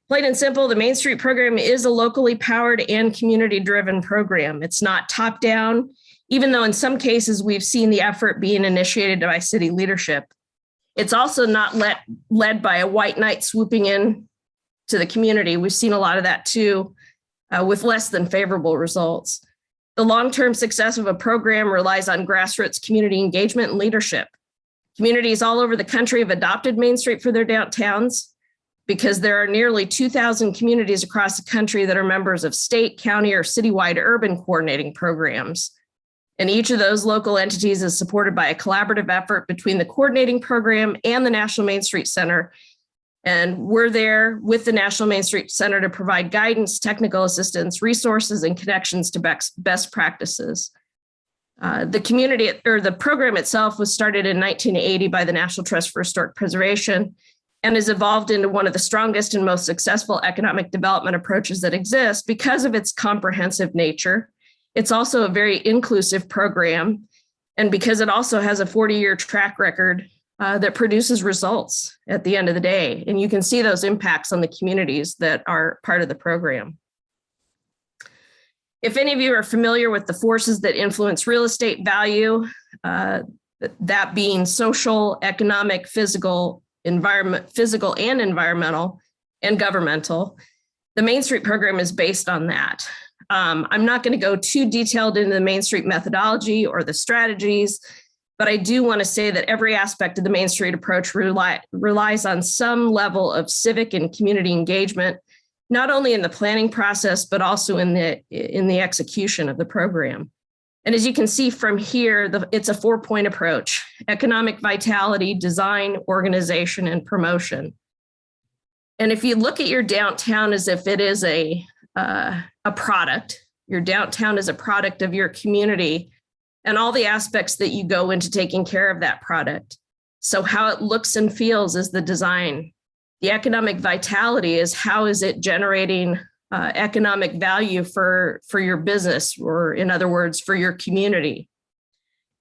Plain and simple, the Main Street program is a locally powered and community-driven program. It's not top-down, even though in some cases we've seen the effort being initiated by city leadership. It's also not led by a white knight swooping in to the community. We've seen a lot of that too, with less than favorable results. The long-term success of a program relies on grassroots community engagement and leadership. Communities all over the country have adopted Main Street for their downtowns because there are nearly 2,000 communities across the country that are members of state, county, or citywide urban coordinating programs. And each of those local entities is supported by a collaborative effort between the coordinating program and the National Main Street Center. And we're there with the National Main Street Center to provide guidance, technical assistance, resources, and connections to best practices. The program itself was started in 1980 by the National Trust for Historic Preservation and has evolved into one of the strongest and most successful economic development approaches that exist because of its comprehensive nature. It's also a very inclusive program, and because it also has a 40-year track record that produces results at the end of the day. And you can see those impacts on the communities that are part of the program. If any of you are familiar with the forces that influence real estate value, that being social, economic, physical and environmental, and governmental, the Main Street program is based on that. I'm not going to go too detailed into the Main Street methodology or the strategies, but I do want to say that every aspect of the Main Street approach relies on some level of civic and community engagement, not only in the planning process, but also in the execution of the program. And as you can see from here, it's a 4-point approach: economic vitality, design, organization, and promotion. And if you look at your downtown as if it is a product, your downtown is a product of your community and all the aspects that you go into taking care of that product. So how it looks and feels is the design. The economic vitality is how is it generating economic value for your business, or in other words, for your community.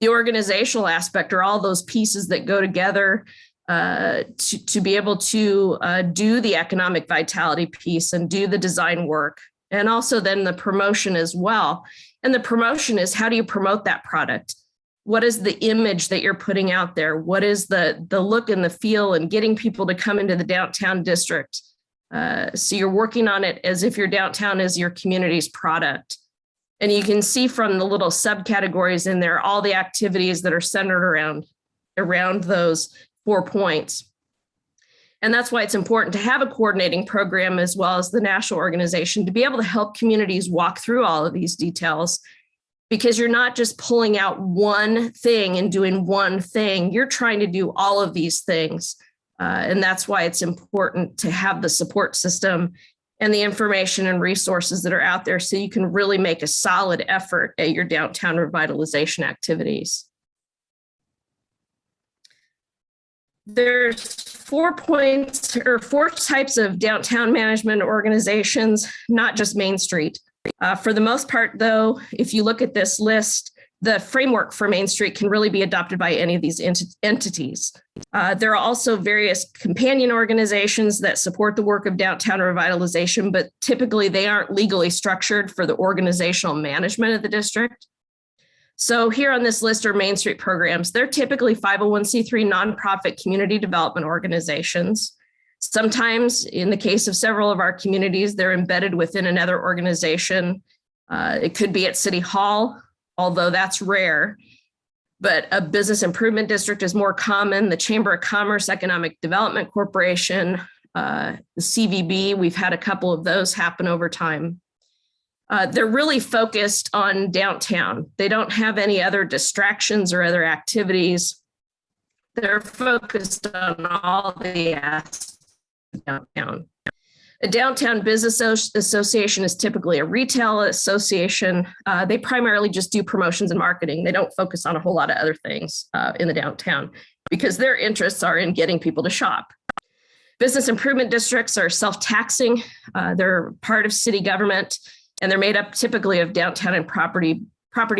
The organizational aspect are all those pieces that go together to be able to do the economic vitality piece and do the design work. And also then the promotion as well. And the promotion is, how do you promote that product? What is the image that you're putting out there? What is the look and the feel, and getting people to come into the downtown district? So you're working on it as if your downtown is your community's product. And you can see from the little subcategories in there, all the activities that are centered around those 4 points. And that's why it's important to have a coordinating program as well as the national organization to be able to help communities walk through all of these details, because you're not just pulling out one thing and doing one thing. You're trying to do all of these things. And that's why it's important to have the support system and the information and resources that are out there so you can really make a solid effort at your downtown revitalization activities. There's 4 points or 4 types of downtown management organizations, not just Main Street. For the most part, though, if you look at this list, the framework for Main Street can really be adopted by any of these entities. There are also various companion organizations that support the work of downtown revitalization, but typically they aren't legally structured for the organizational management of the district. So here on this list are Main Street programs. They're typically 501c3 nonprofit community development organizations. Sometimes, in the case of several of our communities, they're embedded within another organization. It could be at City Hall, although that's rare. But a business improvement district is more common. The Chamber of Commerce Economic Development Corporation, the CVB, we've had a couple of those happen over time. They're really focused on downtown. They don't have any other distractions or other activities. They're focused on all the aspects of downtown. A downtown business association is typically a retail association. They primarily just do promotions and marketing. They don't focus on a whole lot of other things in the downtown because their interests are in getting people to shop. Business improvement districts are self-taxing. They're part of city government, and they're made up typically of downtown and property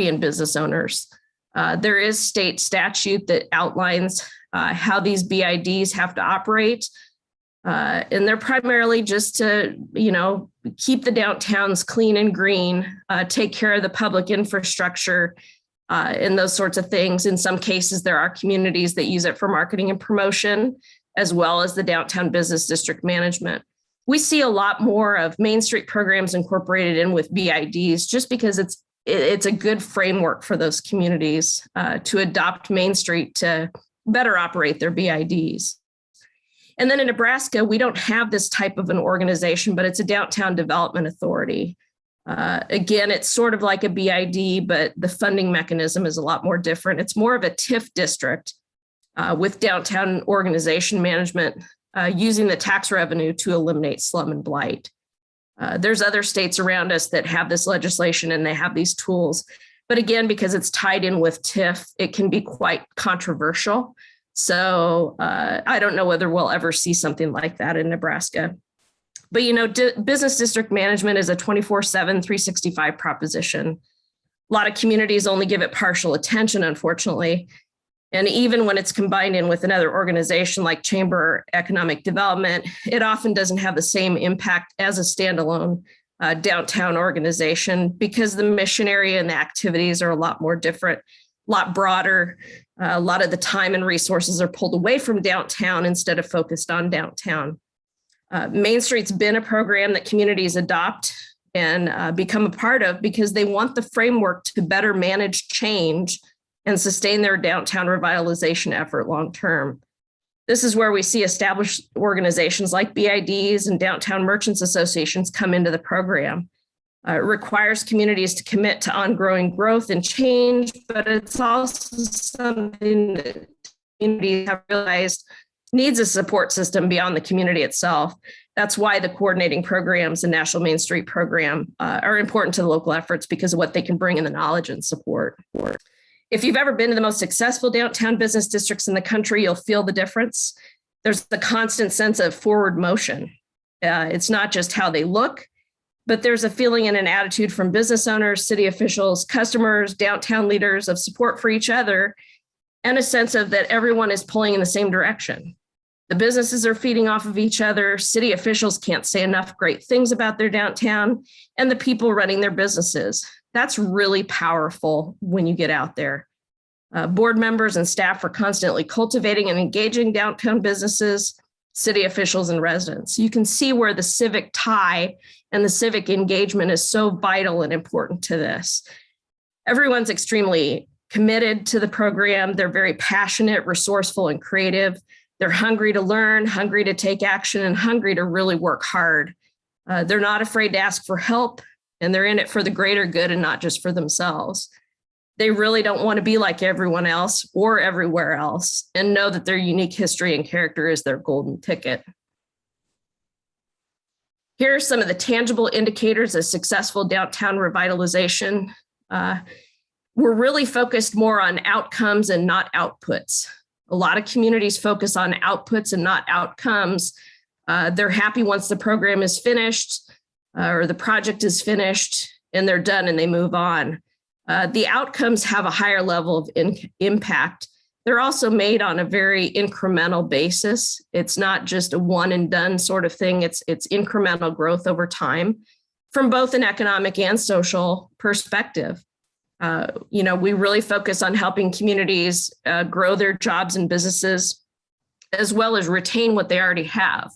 and business owners. There is state statute that outlines how these BIDs have to operate. And they're primarily just to, keep the downtowns clean and green, take care of the public infrastructure, and those sorts of things. In some cases, there are communities that use it for marketing and promotion, as well as the downtown business district management. We see a lot more of Main Street programs incorporated in with BIDs just because it's a good framework for those communities to adopt Main Street to better operate their BIDs. And then in Nebraska, we don't have this type of an organization, but it's a downtown development authority. Again, it's sort of like a BID, but the funding mechanism is a lot more different. It's more of a TIF district with downtown organization management using the tax revenue to eliminate slum and blight. There's other states around us that have this legislation and they have these tools. But again, because it's tied in with TIF, it can be quite controversial. So I don't know whether we'll ever see something like that in Nebraska. But, business district management is a 24/7, 365 proposition. A lot of communities only give it partial attention, unfortunately. And even when it's combined in with another organization like Chamber Economic Development, it often doesn't have the same impact as a standalone downtown organization because the mission area and the activities are a lot more different, a lot broader. A lot of the time and resources are pulled away from downtown instead of focused on downtown. Main Street's been a program that communities adopt and become a part of because they want the framework to better manage change and sustain their downtown revitalization effort long term. This is where we see established organizations like BIDs and downtown merchants associations come into the program. It requires communities to commit to ongoing growth and change, but it's also something that communities have realized needs a support system beyond the community itself. That's why the coordinating programs and National Main Street program are important to the local efforts because of what they can bring in the knowledge and support. If you've ever been to the most successful downtown business districts in the country, you'll feel the difference. There's the constant sense of forward motion. It's not just how they look, but there's a feeling and an attitude from business owners, city officials, customers, downtown leaders of support for each other, and a sense of that everyone is pulling in the same direction. The businesses are feeding off of each other. City officials can't say enough great things about their downtown and the people running their businesses. That's really powerful when you get out there. Board members and staff are constantly cultivating and engaging downtown businesses, city officials, and residents. You can see where the civic tie and the civic engagement is so vital and important to this. Everyone's extremely committed to the program. They're very passionate, resourceful, and creative. They're hungry to learn, hungry to take action, and hungry to really work hard. They're not afraid to ask for help, and they're in it for the greater good and not just for themselves. They really don't want to be like everyone else or everywhere else and know that their unique history and character is their golden ticket. Here are some of the tangible indicators of successful downtown revitalization. We're really focused more on outcomes and not outputs. A lot of communities focus on outputs and not outcomes. They're happy once the program is finished or the project is finished and they're done and they move on. The outcomes have a higher level of impact. They're also made on a very incremental basis. It's not just a one and done sort of thing. It's incremental growth over time from both an economic and social perspective. We really focus on helping communities grow their jobs and businesses, as well as retain what they already have.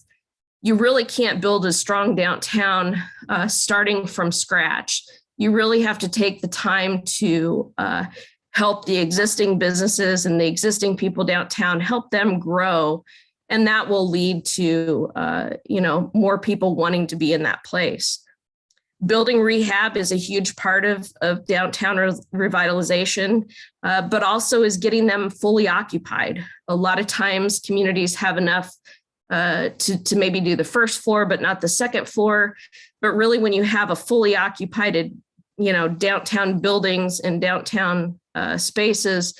You really can't build a strong downtown starting from scratch. You really have to take the time to help the existing businesses and the existing people downtown, help them grow. And that will lead to, more people wanting to be in that place. Building rehab is a huge part of downtown revitalization, but also is getting them fully occupied. A lot of times communities have enough to maybe do the first floor, but not the second floor. But really when you have a fully occupied, downtown buildings and downtown spaces,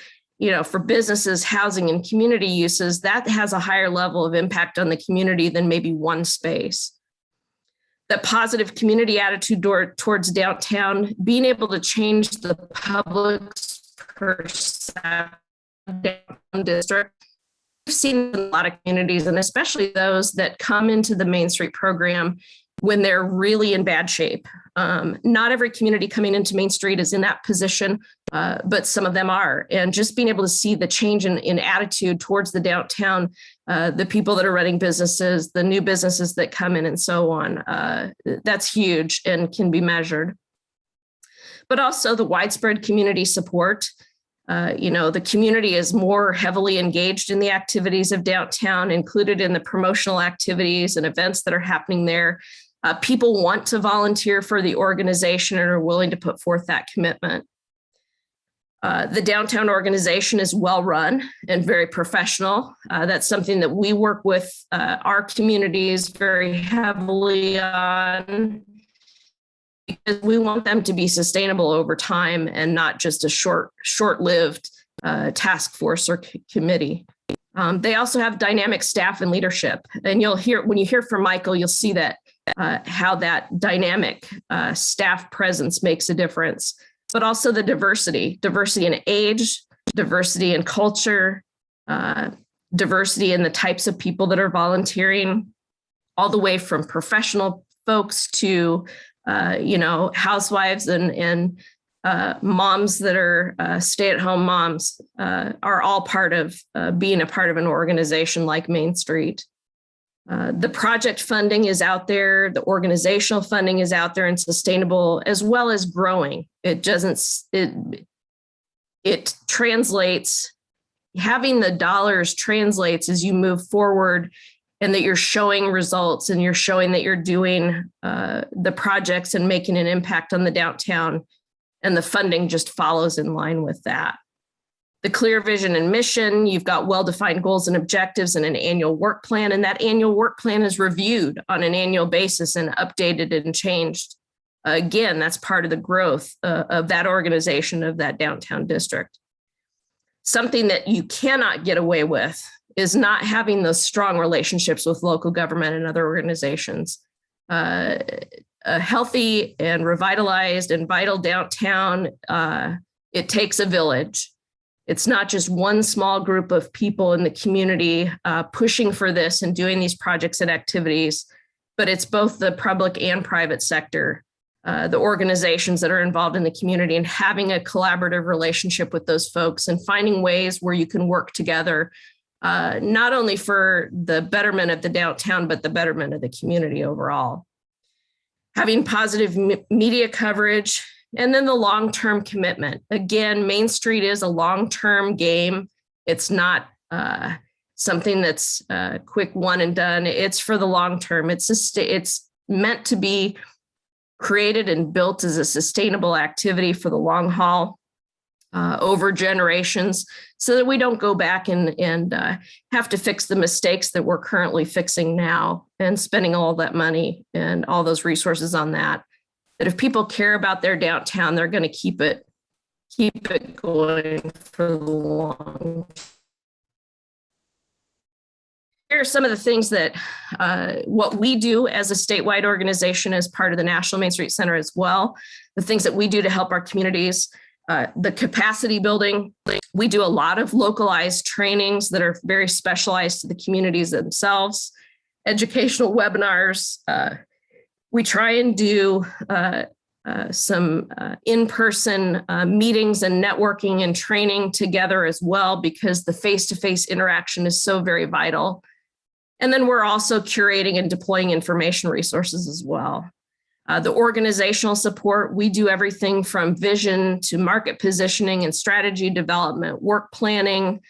for businesses, housing, and community uses, that has a higher level of impact on the community than maybe one space. That positive community attitude towards downtown, being able to change the public's perception of downtown district seen in a lot of communities, and especially those that come into the Main Street program when they're really in bad shape. Not every community coming into Main Street is in that position, but some of them are. And just being able to see the change in attitude towards the downtown, the people that are running businesses, the new businesses that come in and so on, that's huge and can be measured. But also the widespread community support. The community is more heavily engaged in the activities of downtown, included in the promotional activities and events that are happening there. People want to volunteer for the organization and are willing to put forth that commitment. The downtown organization is well run and very professional. That's something that we work with our communities very heavily on, because we want them to be sustainable over time and not just a short-lived task force or committee. They also have dynamic staff and leadership. And when you hear from Michael, you'll see that how that dynamic staff presence makes a difference, but also the diversity in age, diversity in culture, diversity in the types of people that are volunteering, all the way from professional folks to housewives and moms that are stay-at-home moms are all part of being a part of an organization like Main Street. The project funding is out there, the organizational funding is out there and sustainable, as well as growing. It translates, having the dollars translates as you move forward, and that you're showing results and you're showing that you're doing the projects and making an impact on the downtown, and the funding just follows in line with that. The clear vision and mission, you've got well-defined goals and objectives and an annual work plan, and that annual work plan is reviewed on an annual basis and updated and changed. Again, that's part of the growth of that organization, of that downtown district. Something that you cannot get away with is not having those strong relationships with local government and other organizations. A healthy and revitalized and vital downtown, it takes a village. It's not just one small group of people in the community pushing for this and doing these projects and activities, but it's both the public and private sector, the organizations that are involved in the community, and having a collaborative relationship with those folks and finding ways where you can work together, not only for the betterment of the downtown, but the betterment of the community overall. Having positive media coverage, and then the long-term commitment. Again, Main Street is a long-term game. It's not something that's quick one and done. It's for the long term. It's meant to be created and built as a sustainable activity for the long haul, over generations, so that we don't go back and have to fix the mistakes that we're currently fixing now and spending all that money and all those resources on that. That if people care about their downtown, they're going to keep it going for the long. Here are some of the things that what we do as a statewide organization as part of the National Main Street Center as well, the things that we do to help our communities, the capacity building. We do a lot of localized trainings that are very specialized to the communities themselves, educational webinars. We try and do some in-person meetings and networking and training together as well, because the face-to-face interaction is so very vital. And then we're also curating and deploying information resources as well. The organizational support, we do everything from vision to market positioning and strategy development, work planning,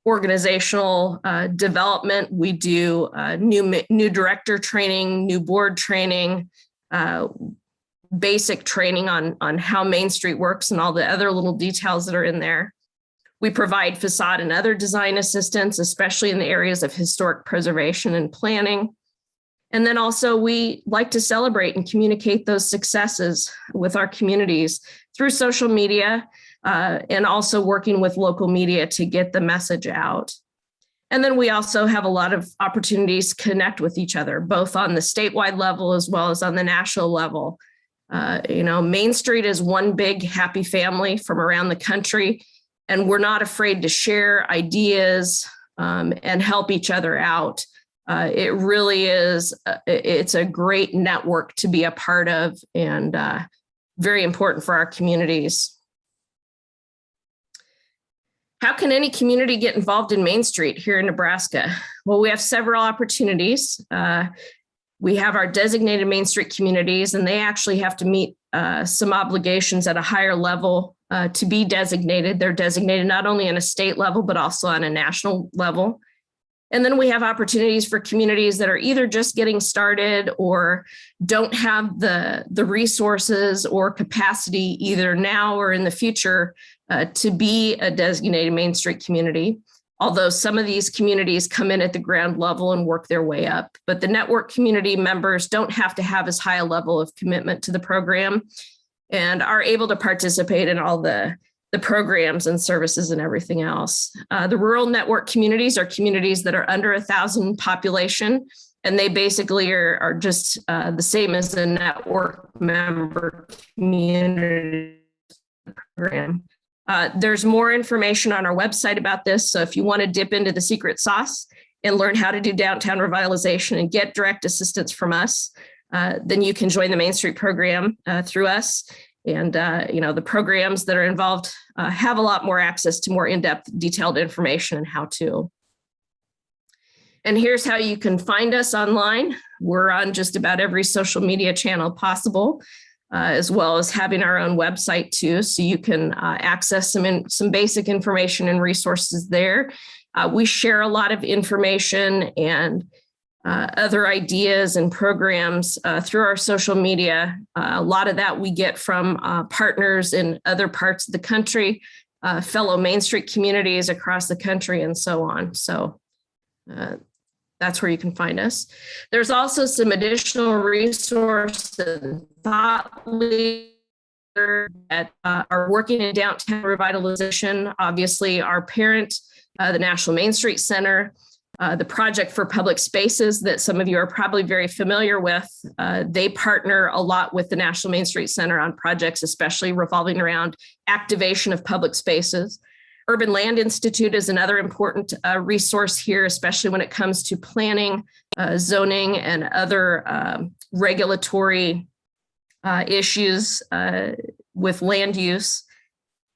organizational development. We do new director training, new board training, basic training on how Main Street works and all the other little details that are in there. We provide facade and other design assistance, especially in the areas of historic preservation and planning. And then also we like to celebrate and communicate those successes with our communities through social media, and also working with local media to get the message out. And then we also have a lot of opportunities to connect with each other, both on the statewide level as well as on the national level. Main Street is one big happy family from around the country. and we're not afraid to share ideas and help each other out. It really is, it's a great network to be a part of, and very important for our communities. How can any community get involved in Main Street here in Nebraska? Well, we have several opportunities. We have our designated Main Street communities, and they actually have to meet some obligations at a higher level to be designated. They're designated not only on a state level, but also on a national level. And then we have opportunities for communities that are either just getting started or don't have the resources or capacity either now or in the future to be a designated Main Street community. Although some of these communities come in at the ground level and work their way up, but the network community members don't have to have as high a level of commitment to the program and are able to participate in all the programs and services and everything else. The rural network communities are communities that are under 1,000 population, and they basically are just the same as a network member community program. There's more information on our website about this. So if you want to dip into the secret sauce and learn how to do downtown revitalization and get direct assistance from us, then you can join the Main Street program through us. And the programs that are involved have a lot more access to more in-depth, detailed information and how to. And here's how you can find us online. We're on just about every social media channel possible, as well as having our own website too, so you can access some basic information and resources there. We share a lot of information and other ideas and programs through our social media. A lot of that we get from partners in other parts of the country, fellow Main Street communities across the country, and so on. So that's where you can find us. There's also some additional resources and thought leaders that are working in downtown revitalization. Obviously, our parent, the National Main Street Center, the Project for Public Spaces that some of you are probably very familiar with. They partner a lot with the National Main Street Center on projects, especially revolving around activation of public spaces. Urban Land Institute is another important resource here, especially when it comes to planning, zoning, and other regulatory issues with land use.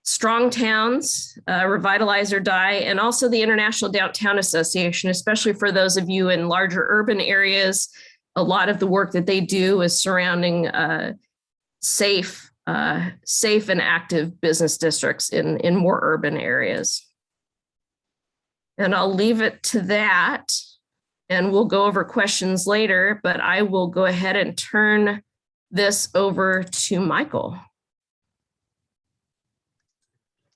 Strong Towns, Revitalize or Die, and also the International Downtown Association, especially for those of you in larger urban areas. A lot of the work that they do is surrounding safe and active business districts in more urban areas. And I'll leave it to that, and we'll go over questions later, but I will go ahead and turn this over to Michael.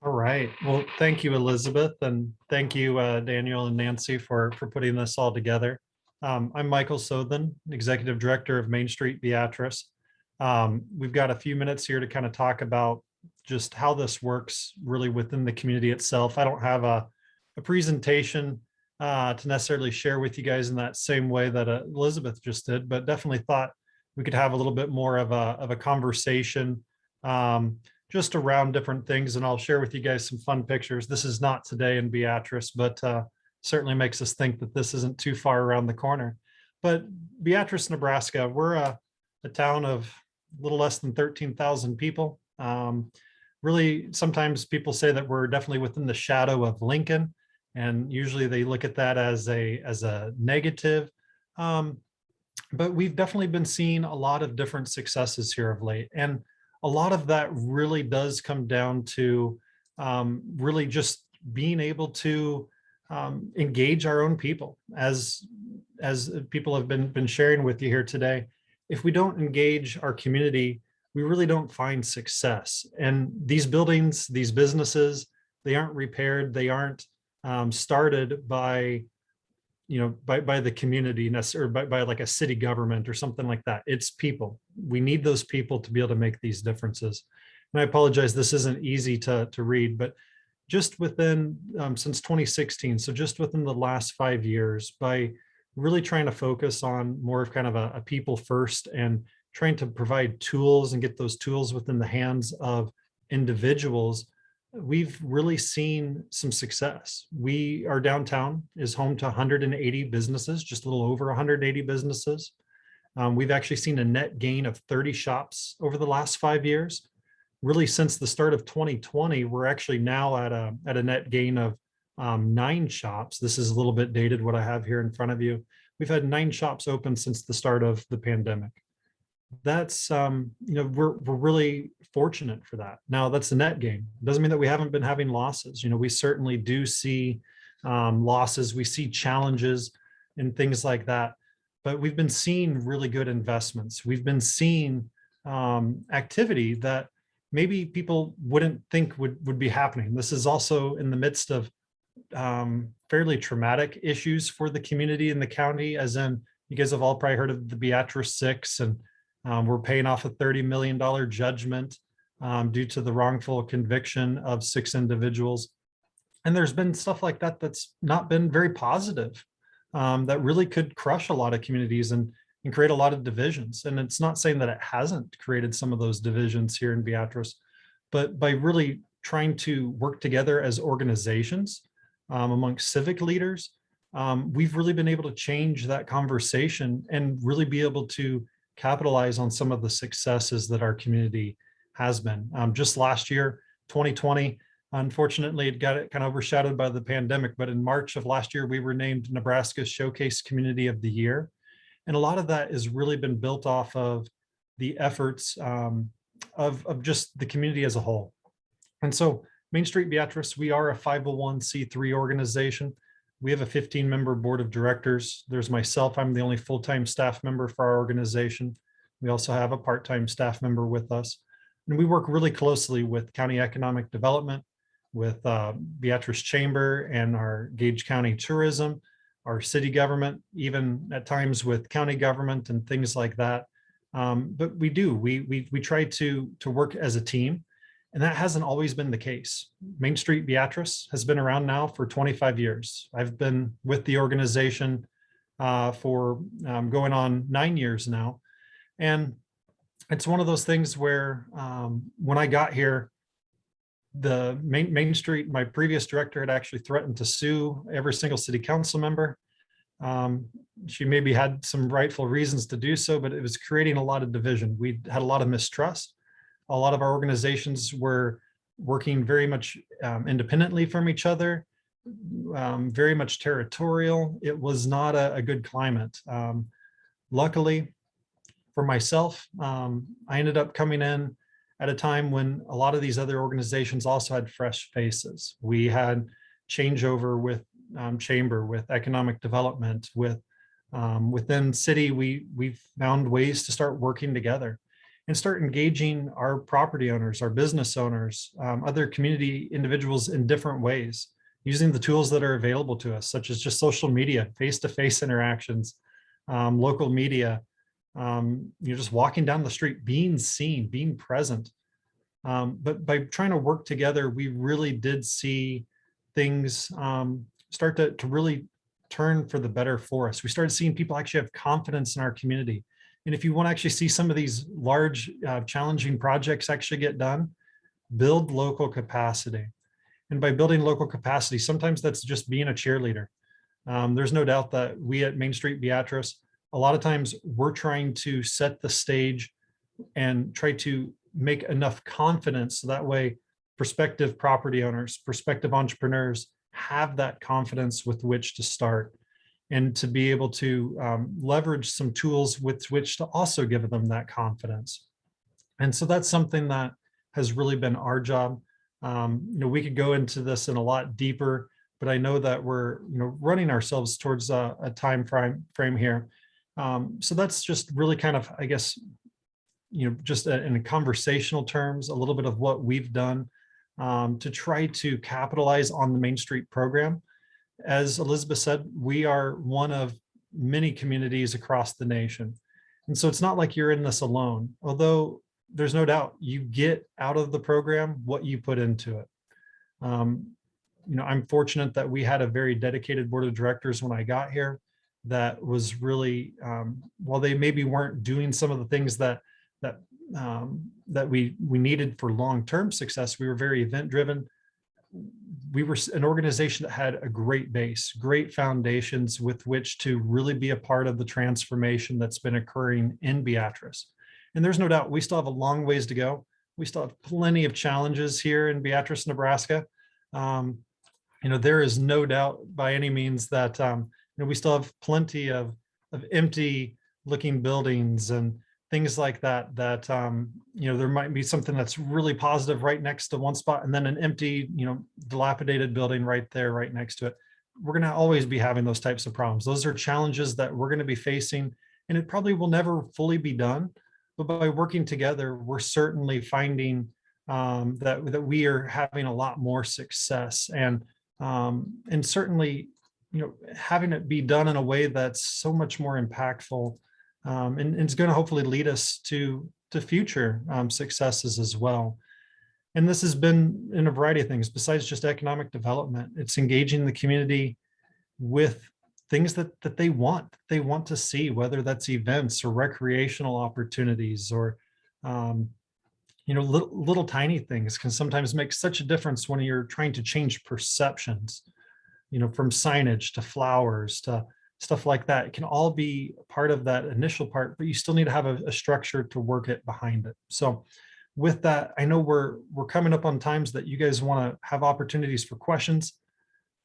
All right. Well, thank you, Elizabeth, and thank you, Daniel and Nancy, for putting this all together. I'm Michael Sothan, Executive Director of Main Street Beatrice. We've got a few minutes here to kind of talk about just how this works really within the community itself. I don't have a presentation to necessarily share with you guys in that same way that Elizabeth just did, but definitely thought we could have a little bit more of a conversation just around different things, and I'll share with you guys some fun pictures. This is not today in Beatrice, but certainly makes us think that this isn't too far around the corner. But Beatrice, Nebraska, we're a town of a little less than 13,000 people. Really, sometimes people say that we're definitely within the shadow of Lincoln, and usually they look at that as a negative. But we've definitely been seeing a lot of different successes here of late, and a lot of that really does come down to really just being able to engage our own people, as people have been sharing with you here today. If we don't engage our community, we really don't find success. And these buildings, these businesses, they aren't repaired, they aren't started by the community or by like a city government or something like that. It's people. We need those people to be able to make these differences. And I apologize, this isn't easy to read, but just within, since 2016, so just within the last 5 years, by really trying to focus on more of kind of a people first and trying to provide tools and get those tools within the hands of individuals, we've really seen some success. Our downtown is home to 180 businesses, just a little over 180 businesses. We've actually seen a net gain of 30 shops over the last 5 years. Really, since the start of 2020, we're actually now at a net gain of 9 shops. This is a little bit dated, what I have here in front of you. We've had 9 shops open since the start of the pandemic. That's, we're really fortunate for that. Now, that's a net gain. It doesn't mean that we haven't been having losses. We certainly do see losses. We see challenges and things like that. But we've been seeing really good investments. We've been seeing activity that maybe people wouldn't think would be happening. This is also in the midst of fairly traumatic issues for the community and the county, as in, you guys have all probably heard of the Beatrice 6, and we're paying off a $30 million judgment due to the wrongful conviction of 6 individuals. And there's been stuff like that that's not been very positive, that really could crush a lot of communities and create a lot of divisions. And it's not saying that it hasn't created some of those divisions here in Beatrice, but by really trying to work together as organizations amongst civic leaders, we've really been able to change that conversation and really be able to capitalize on some of the successes that our community has been. Just last year, 2020, unfortunately, it got kind of overshadowed by the pandemic, but in March of last year, we were named Nebraska's Showcase Community of the Year. And a lot of that has really been built off of the efforts of just the community as a whole. And so Main Street Beatrice, we are a 501c3 organization. We have a 15-member board of directors. There's myself. I'm the only full-time staff member for our organization. We also have a part-time staff member with us. And we work really closely with County Economic Development, with Beatrice Chamber and our Gage County Tourism, our city government, even at times with county government and things like that. But we try to work as a team. And that hasn't always been the case. Main Street Beatrice has been around now for 25 years. I've been with the organization for going on 9 years now. And it's one of those things where when I got here, the Main Street, my previous director had actually threatened to sue every single city council member. She maybe had some rightful reasons to do so, but it was creating a lot of division. We had a lot of mistrust. A lot of our organizations were working very much independently from each other, very much territorial. It was not a good climate. Luckily for myself, I ended up coming in at a time when a lot of these other organizations also had fresh faces. We had changeover with chamber, with economic development, within city. We've found ways to start working together and start engaging our property owners, our business owners, other community individuals in different ways, using the tools that are available to us, such as just social media, face-to-face interactions, local media, just walking down the street, being seen, being present. But by trying to work together, we really did see things start to really turn for the better for us. We started seeing people actually have confidence in our community. And if you want to actually see some of these large, challenging projects actually get done, build local capacity. And by building local capacity, sometimes that's just being a cheerleader. There's no doubt that we at Main Street Beatrice, a lot of times we're trying to set the stage and try to make enough confidence so that way prospective property owners, prospective entrepreneurs have that confidence with which to start, and to be able to leverage some tools with which to also give them that confidence. And so that's something that has really been our job. We could go into this in a lot deeper, but I know that we're running ourselves towards a time frame here. So that's just really kind of, I guess, just in conversational terms, a little bit of what we've done to try to capitalize on the Main Street program. As Elizabeth said, we are one of many communities across the nation. And so it's not like you're in this alone, although there's no doubt you get out of the program what you put into it. I'm fortunate that we had a very dedicated board of directors when I got here that was really, while they maybe weren't doing some of the things that we needed for long-term success, we were very event driven. we were an organization that had a great base, great foundations with which to really be a part of the transformation that's been occurring in Beatrice. And there's no doubt we still have a long ways to go. We still have plenty of challenges here in Beatrice, Nebraska. There is no doubt by any means that we still have plenty of empty looking buildings and things like that, there might be something that's really positive right next to one spot and then an empty, dilapidated building right there, right next to it. We're going to always be having those types of problems. Those are challenges that we're going to be facing, and it probably will never fully be done. But by working together, we're certainly finding that we are having a lot more success, and certainly, having it be done in a way that's so much more impactful. And it's going to hopefully lead us to future successes as well. And this has been in a variety of things besides just economic development. It's engaging the community with things that they want. They want to see, whether that's events or recreational opportunities or little tiny things can sometimes make such a difference when you're trying to change perceptions, from signage to flowers to stuff like that. It can all be part of that initial part, but you still need to have a structure to work it behind it. So with that, I know we're coming up on times that you guys want to have opportunities for questions.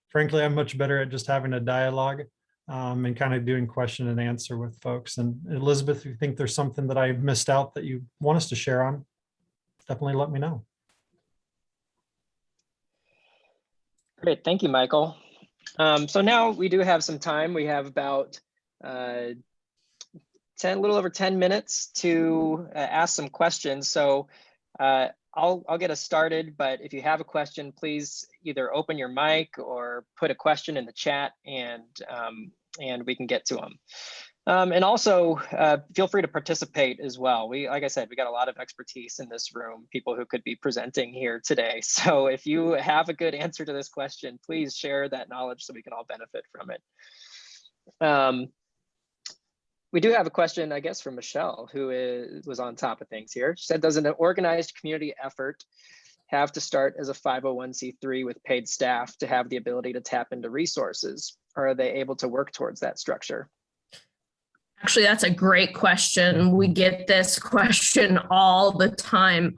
Frankly, I'm much better at just having a dialogue and kind of doing question and answer with folks. And Elizabeth, if you think there's something that I missed out that you want us to share on, definitely let me know. Great, thank you, Michael. So now we do have some time. We have about a little over 10 minutes to ask some questions. So I'll get us started, but if you have a question, please either open your mic or put a question in the chat, and we can get to them. And also feel free to participate as well. Like I said, we got a lot of expertise in this room, people who could be presenting here today. So if you have a good answer to this question, please share that knowledge so we can all benefit from it. We do have a question, I guess, from Michelle, who was on top of things here. She said, does an organized community effort have to start as a 501c3 with paid staff to have the ability to tap into resources? Or are they able to work towards that structure? Actually, that's a great question. We get this question all the time.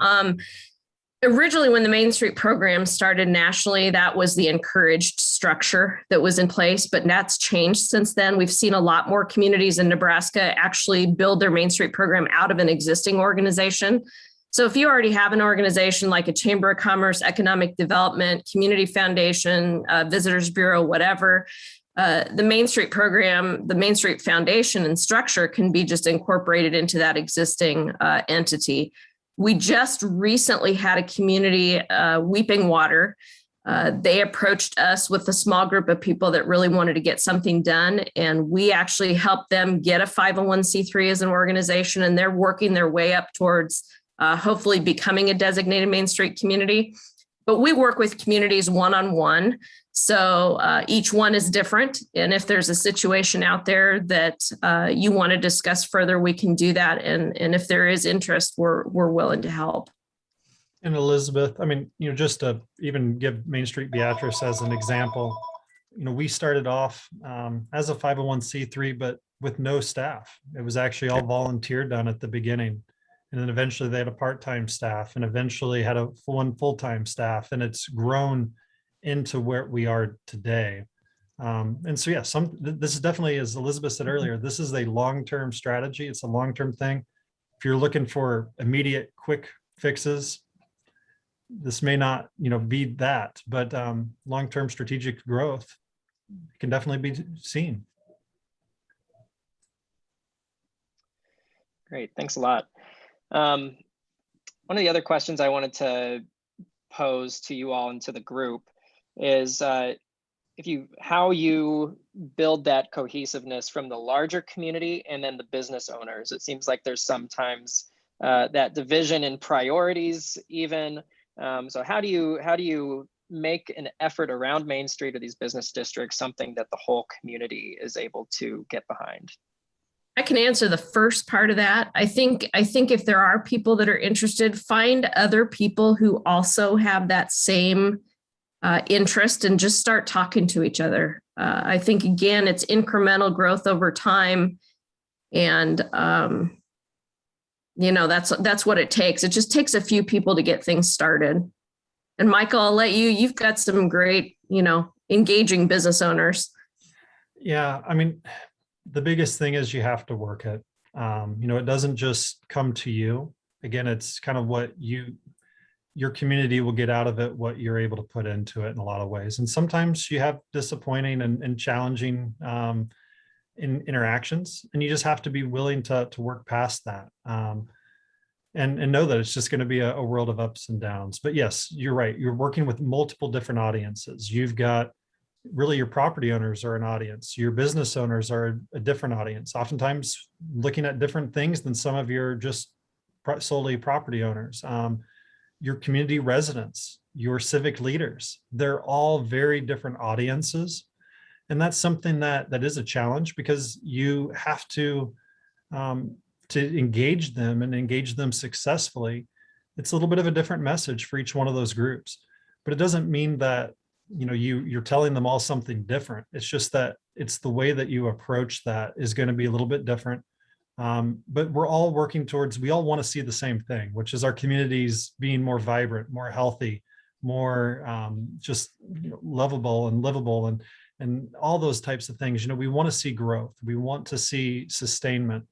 Originally, when the Main Street program started nationally, that was the encouraged structure that was in place, but that's changed since then. We've seen a lot more communities in Nebraska actually build their Main Street program out of an existing organization. So if you already have an organization like a Chamber of Commerce, Economic Development, Community Foundation, Visitors Bureau, whatever, the Main Street program, the Main Street Foundation and structure can be just incorporated into that existing entity. We just recently had a community, Weeping Water. They approached us with a small group of people that really wanted to get something done. And we actually helped them get a 501c3 as an organization, and they're working their way up towards hopefully becoming a designated Main Street community. But we work with communities one-on-one. So each one is different. And if there's a situation out there that you want to discuss further, we can do that. And if there is interest, we're willing to help. And Elizabeth, I mean, just to even give Main Street Beatrice as an example, we started off as a 501c3, but with no staff. It was actually all volunteer done at the beginning. And then eventually they had a part-time staff, and eventually had one full-time staff, and it's grown into where we are today. And so, yeah, this is definitely, as Elizabeth said earlier, this is a long-term strategy. It's a long-term thing. If you're looking for immediate quick fixes, this may not, be that, but long-term strategic growth can definitely be seen. Great, thanks a lot. One of the other questions I wanted to pose to you all and to the group is how you build that cohesiveness from the larger community and then the business owners. It seems like there's sometimes that division in priorities even. So how do you make an effort around Main Street or these business districts something that the whole community is able to get behind? I can answer the first part of that. I think if there are people that are interested, find other people who also have that same interest and just start talking to each other. I think, again, it's incremental growth over time. And, that's what it takes. It just takes a few people to get things started. And Michael, I'll let you've got some great, engaging business owners. Yeah, I mean, the biggest thing is you have to work it. It doesn't just come to you. Again, it's kind of what your community will get out of it, what you're able to put into it in a lot of ways. And sometimes you have disappointing and challenging interactions, and you just have to be willing to work past that. And know that it's just going to be a world of ups and downs. But yes, you're right. You're working with multiple different audiences. You've got really your property owners are an audience. Your business owners are a different audience, oftentimes looking at different things than some of your just solely property owners. Your community residents, your civic leaders, they're all very different audiences. And that's something that is a challenge, because you have to engage them and engage them successfully. It's a little bit of a different message for each one of those groups, but it doesn't mean that you're telling them all something different. It's just that it's the way that you approach that is going to be a little bit different. But we're all working towards, we all want to see the same thing, which is our communities being more vibrant, more healthy, more just lovable and livable, and all those types of things. We want to see growth. We want to see sustainment.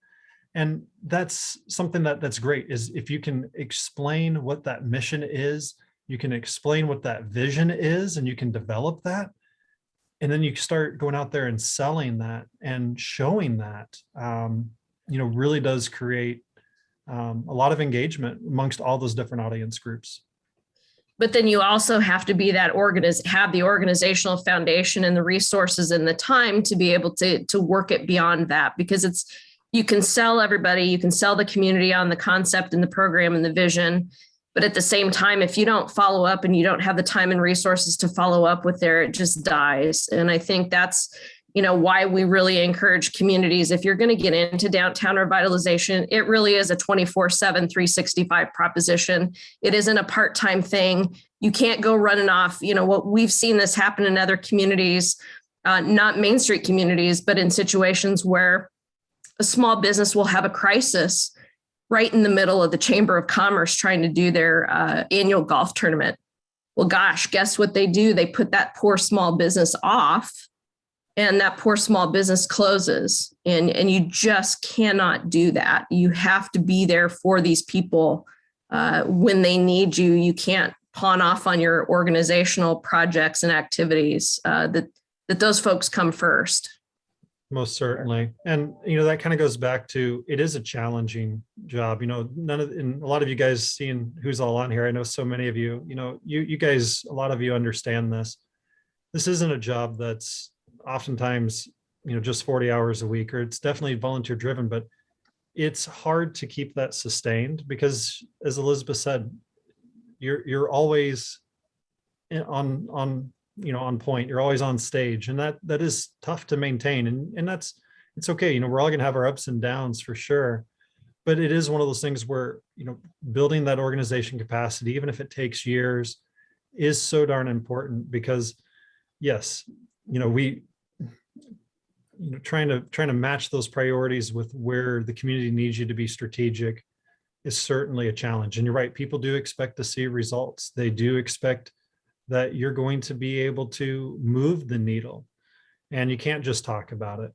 And that's something that's great, is if you can explain what that mission is, you can explain what that vision is, and you can develop that. And then you start going out there and selling that and showing that, really does create a lot of engagement amongst all those different audience groups. But then you also have to be that have the organizational foundation and the resources and the time to be able to work it beyond that, because you can sell everybody, you can sell the community on the concept and the program and the vision. But at the same time, if you don't follow up and you don't have the time and resources to follow up with there, it just dies. And I think that's, why we really encourage communities. If you're going to get into downtown revitalization, it really is a 24/7, 365 proposition. It isn't a part-time thing. You can't go running off. What we've seen this happen in other communities, not Main Street communities, but in situations where a small business will have a crisis right in the middle of the Chamber of Commerce trying to do their annual golf tournament. Well, gosh, guess what they do? They put that poor small business off, and that poor small business closes. And you just cannot do that. You have to be there for these people when they need you. You can't pawn off on your organizational projects and activities. That those folks come first. Most certainly. And, that kind of goes back to, it is a challenging job. And a lot of you guys, seeing who's all on here, I know so many of you, you guys, a lot of you understand this. This isn't a job that's oftentimes, just 40 hours a week, or it's definitely volunteer driven, but it's hard to keep that sustained, because as Elizabeth said, you're always on point. You're always on stage, and that is tough to maintain. And it's okay. We're all going to have our ups and downs for sure, but it is one of those things where, building that organization capacity, even if it takes years, is so darn important, because yes, we, trying to match those priorities with where the community needs you to be strategic is certainly a challenge. And you're right. People do expect to see results. They do expect that you're going to be able to move the needle, and you can't just talk about it.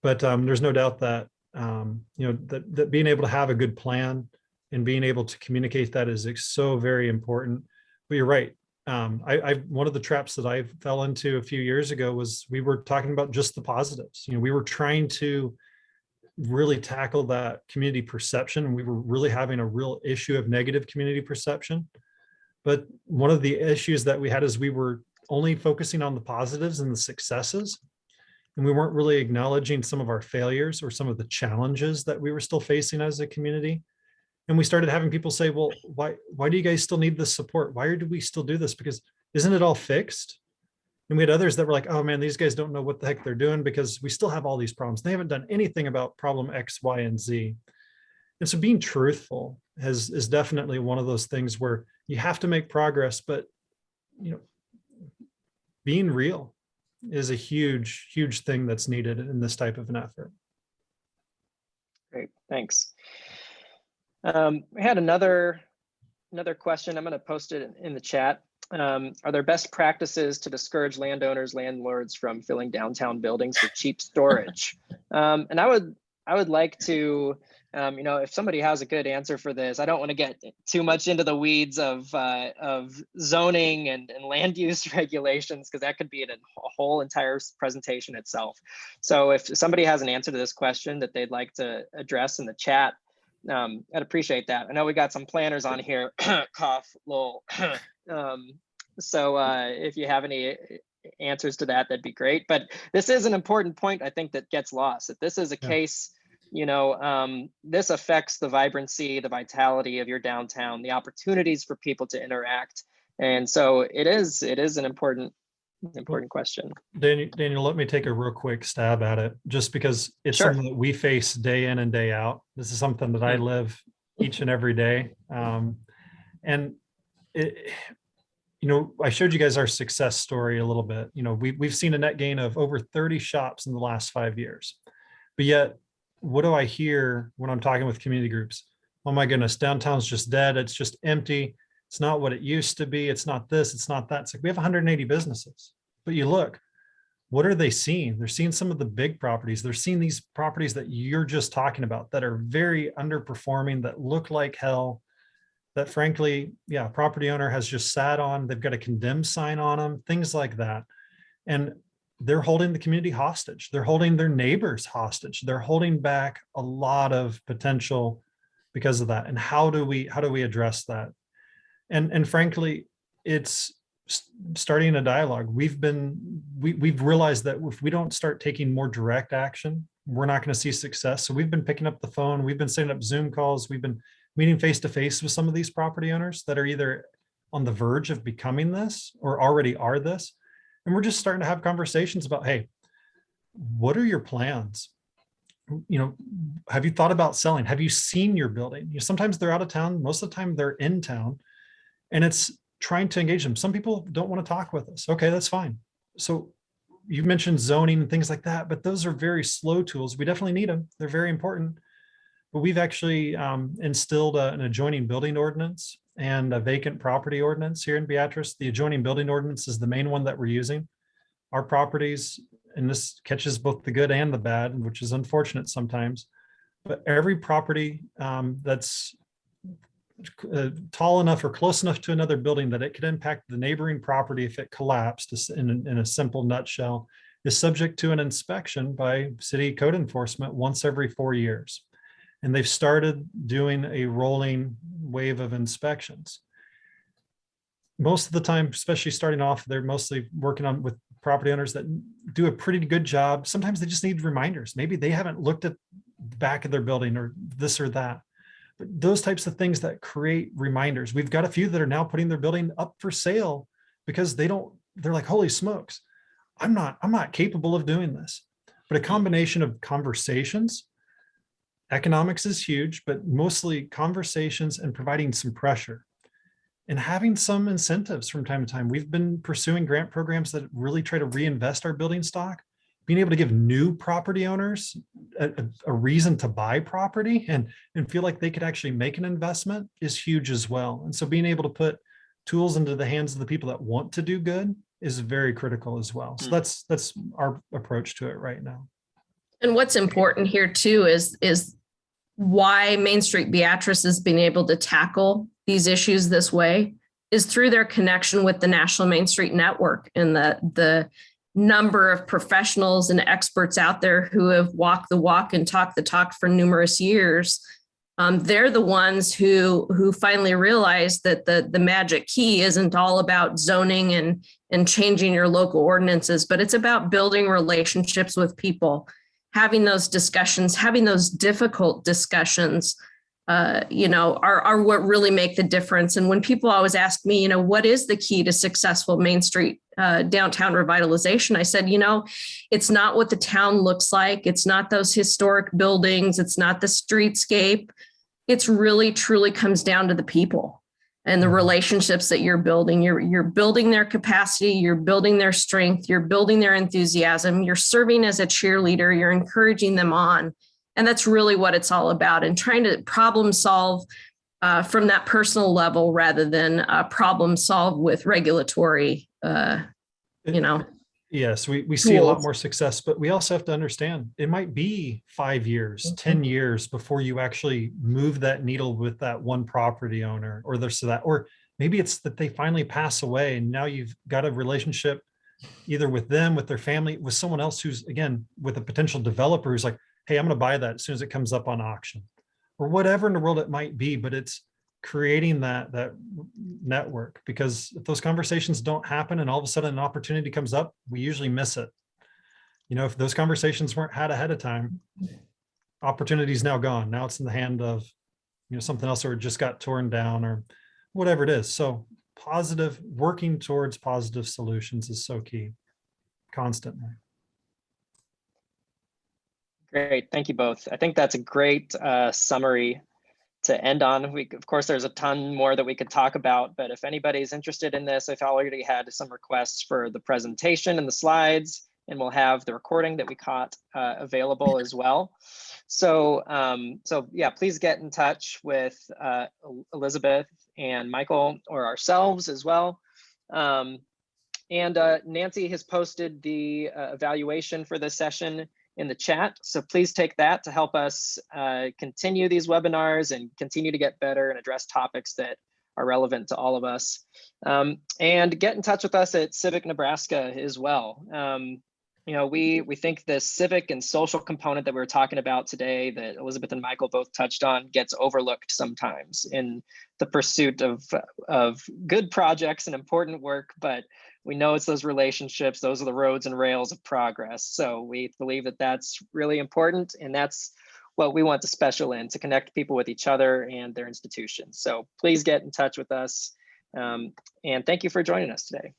But there's no doubt that, that being able to have a good plan and being able to communicate that is so very important. But you're right. One of the traps that I fell into a few years ago was, we were talking about just the positives. We were trying to really tackle that community perception, and we were really having a real issue of negative community perception. But one of the issues that we had is we were only focusing on the positives and the successes, and we weren't really acknowledging some of our failures or some of the challenges that we were still facing as a community. And we started having people say, well, why do you guys still need this support? Why do we still do this? Because isn't it all fixed? And we had others that were like, oh man, these guys don't know what the heck they're doing, because we still have all these problems. They haven't done anything about problem X, Y, and Z. And so being truthful is definitely one of those things where you have to make progress, but being real is a huge, huge thing that's needed in this type of an effort. Great, thanks. We had another question. I'm going to post it in the chat. Are there best practices to discourage landowners, landlords from filling downtown buildings with cheap storage? And I would like to, if somebody has a good answer for this, I don't want to get too much into the weeds of zoning and land use regulations, because that could be a whole entire presentation itself. So if somebody has an answer to this question that they'd like to address in the chat, I'd appreciate that. I know we got some planners on here, cough, lol. So if you have any answers to that, that'd be great. But this is an important point, I think, that gets lost. That this is a case, this affects the vibrancy, the vitality of your downtown, the opportunities for people to interact. And so it is an important question. Daniel, let me take a real quick stab at it, just because it's Sure. something that we face day in and day out. This is something that I live each and every day. And I showed you guys our success story a little bit. We've seen a net gain of over 30 shops in the last 5 years. But yet, what do I hear when I'm talking with community groups? Oh my goodness, downtown's just dead. It's just empty. It's not what it used to be. It's not this, it's not that. It's like we have 180 businesses. But you look, what are they seeing? They're seeing some of the big properties. They're seeing these properties that you're just talking about that are very underperforming, that look like hell, that frankly, property owner has just sat on. They've got a condemned sign on them, things like that. And they're holding the community hostage. They're holding their neighbors hostage. They're holding back a lot of potential because of that. And how do we address that? And frankly, it's starting a dialogue. We've realized that if we don't start taking more direct action, we're not going to see success. So we've been picking up the phone. We've been setting up Zoom calls. We've been meeting face-to-face with some of these property owners that are either on the verge of becoming this or already are this. And we're just starting to have conversations about, hey, what are your plans? Have you thought about selling? Have you seen your building? Sometimes they're out of town. Most of the time they're in town. And it's trying to engage them. Some people don't want to talk with us. Okay, that's fine. So you mentioned zoning and things like that, but those are very slow tools. We definitely need them. They're very important. But we've actually instilled an adjoining building ordinance and a vacant property ordinance here in Beatrice. The adjoining building ordinance is the main one that we're using. Our properties, and this catches both the good and the bad, which is unfortunate sometimes, but every property that's tall enough or close enough to another building that it could impact the neighboring property if it collapsed, in a simple nutshell, is subject to an inspection by city code enforcement once every 4 years. And they've started doing a rolling wave of inspections. Most of the time, especially starting off, they're mostly working with property owners that do a pretty good job. Sometimes they just need reminders. Maybe they haven't looked at the back of their building or this or that. But those types of things that create reminders. We've got a few that are now putting their building up for sale because they're like, holy smokes, I'm not capable of doing this. But a combination of conversations, economics is huge, but mostly conversations and providing some pressure and having some incentives from time to time. We've been pursuing grant programs that really try to reinvest our building stock. Being able to give new property owners a reason to buy property and feel like they could actually make an investment is huge as well. And so being able to put tools into the hands of the people that want to do good is very critical as well. So that's our approach to it right now. And what's important here too is why Main Street Beatrice has been able to tackle these issues this way is through their connection with the National Main Street Network and the number of professionals and experts out there who have walked the walk and talked the talk for numerous years. They're the ones who finally realized that the magic key isn't all about zoning and changing your local ordinances, but it's about building relationships with people, having those discussions, having those difficult discussions, are what really make the difference. And when people always ask me, what is the key to successful Main Street downtown revitalization? I said, it's not what the town looks like. It's not those historic buildings. It's not the streetscape. It's really truly comes down to the people. and the Mhm. relationships that you're building. You're building their capacity, you're building their strength, you're building their enthusiasm, you're serving as a cheerleader, you're encouraging them on. And that's really what it's all about, and trying to problem solve from that personal level rather than problem solve with regulatory, Yes, we see a lot tools. more success, but we also have to understand it might be 5 years, 10 years before you actually move that needle with that one property owner, or there's that, or maybe it's that they finally pass away and now you've got a relationship either with them, with their family, with someone else who's, again, with a potential developer who's like, hey, I'm going to buy that as soon as it comes up on auction, or whatever in the world it might be. But it's creating that network, because if those conversations don't happen and all of a sudden an opportunity comes up, we usually miss it. If those conversations weren't had ahead of time, opportunity is now gone. Now it's in the hand of something else, or it just got torn down, or whatever it is. So working towards positive solutions is so key, constantly. Great, thank you both. I think that's a great summary to end on. Of course, there's a ton more that we could talk about, but if anybody's interested in this, I've already had some requests for the presentation and the slides, and we'll have the recording that we caught available as well. So, yeah, please get in touch with Elizabeth and Michael or ourselves as well. And Nancy has posted the evaluation for this session in the chat. So please take that to help us continue these webinars and continue to get better and address topics that are relevant to all of us. And get in touch with us at Civic Nebraska as well. We think the civic and social component that we were talking about today, that Elizabeth and Michael both touched on, gets overlooked sometimes in the pursuit of good projects and important work, but we know it's those relationships, those are the roads and rails of progress. So we believe that that's really important, and that's what we want to special in, to connect people with each other and their institutions. So please get in touch with us. And thank you for joining us today.